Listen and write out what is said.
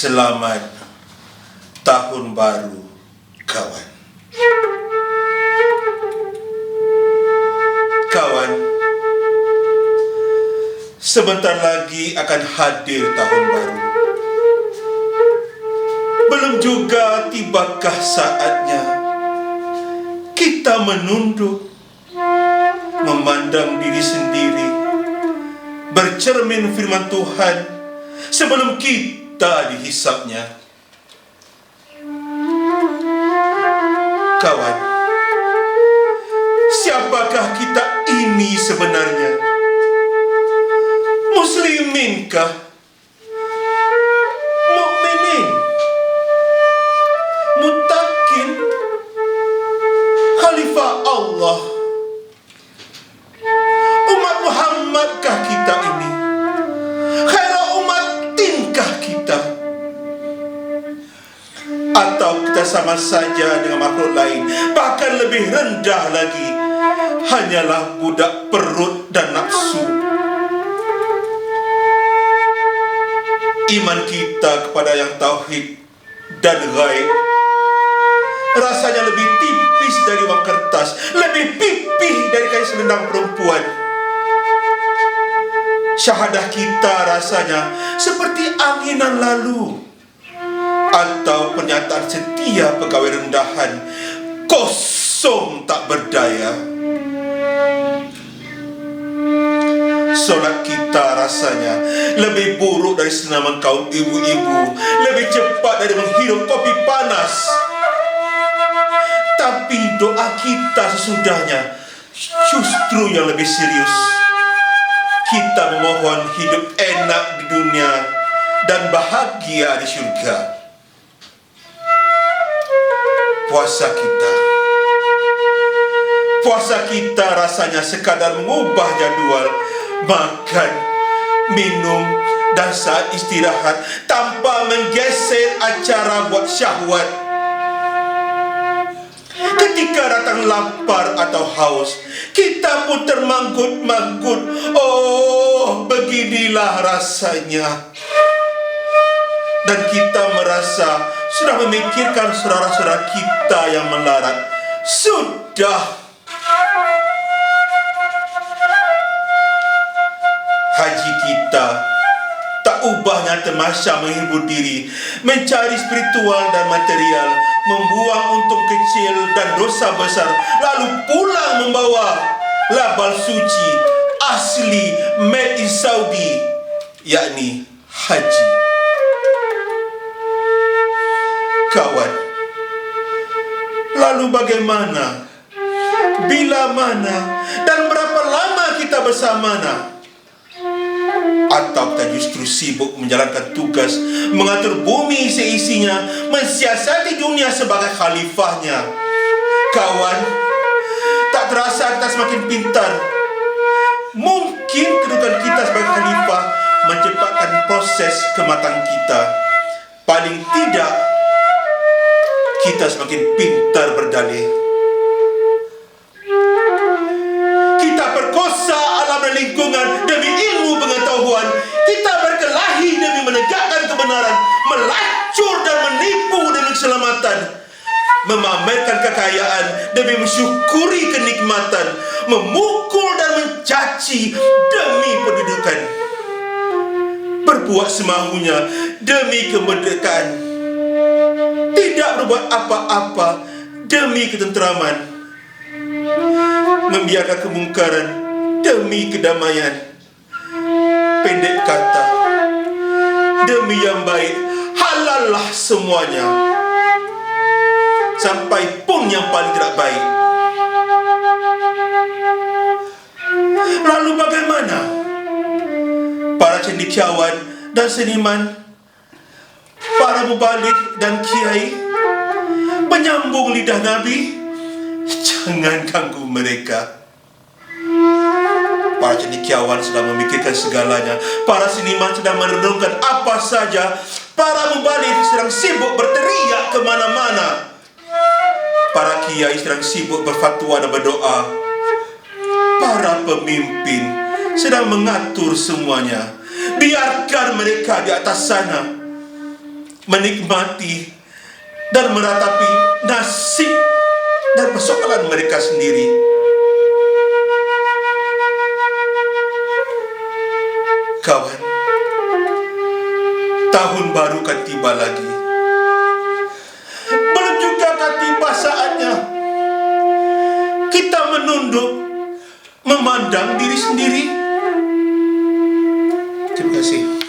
Selamat Tahun Baru, kawan. Kawan, sebentar lagi akan hadir tahun baru. Belum juga tibakah saatnya kita menunduk, memandang diri sendiri, bercermin firman Tuhan sebelum kita dihisapnya. Kawan, siapakah kita ini sebenarnya? Musliminkah? Mukminin? Muttaqin? Khalifah Allah? Umat Muhammadkah kita ini? Khairul ummatin-kah kita? Atau kita sama saja dengan makhluk lain, bahkan lebih rendah lagi, hanyalah budak perut dan nafsu? Iman kita kepada yang tauhid dan ghaib rasanya lebih tipis dari uang kertas, lebih pipih dari kain selendang perempuan. Syahadah kita rasanya seperti anginan lalu, atau pernyataan setia pegawai rendahan, kosong tak berdaya. Solat kita rasanya lebih buruk dari senaman kaum ibu-ibu, lebih cepat dari menghirup kopi panas. Tapi doa kita sesudahnya justru yang lebih serius. Kita memohon hidup enak di dunia dan bahagia di syurga. Puasa kita rasanya sekadar mengubah jadual makan, minum, dan saat istirahat tanpa menggeser acara buat syahwat. Ketika datang lapar atau haus, kita pun termanggut-manggut. Oh, beginilah rasanya. Dan kita merasa sudah memikirkan saudara-saudara kita yang melarat. Sudah. Haji kita tak ubahnya tamasya menghibur diri, mencari spiritual dan material, membuang untung kecil dan dosa besar, lalu pulang membawa label suci asli made in Saudi, yakni haji. Kawan, lalu bagaimana, bila mana, dan berapa lama kita bersamana? Atau kita justru sibuk menjalankan tugas, mengatur bumi seisinya, mensiasati dunia sebagai khalifahnya? Kawan, tak terasa kita semakin pintar. Mungkin kedudukan kita sebagai khalifah mencepatkan proses kematangan kita. Paling tidak, kita semakin pintar berdalih. Kita perkosa alam dan lingkungan demi ilmu pengetahuan. Kita berkelahi demi menegakkan kebenaran, melacur dan menipu demi keselamatan, memamerkan kekayaan demi mensyukuri kenikmatan, memukul dan mencaci demi pendudukan, berbuat semaunya demi kemerdekaan, tidak berbuat apa-apa demi ketenteraman, membiarkan kemungkaran demi kedamaian. Pendek kata, demi yang baik, halallah semuanya, sampai pun yang paling tidak baik. Lalu bagaimana para cendekiawan dan seniman, para mubalik dan kiai menyambung lidah Nabi? Jangan ganggu mereka. Para cendekiawan sedang memikirkan segalanya, para seniman sedang merenungkan apa saja, para mubalik sedang sibuk berteriak ke mana-mana, para kiai sedang sibuk berfatwa dan berdoa, para pemimpin sedang mengatur semuanya. Biarkan mereka di atas sana. menikmati dan meratapi nasib dan persoalan mereka sendiri. Kawan, tahun baru akan tiba lagi. Belum juga akan tiba saatnya kita menunduk, memandang diri sendiri. Terima kasih.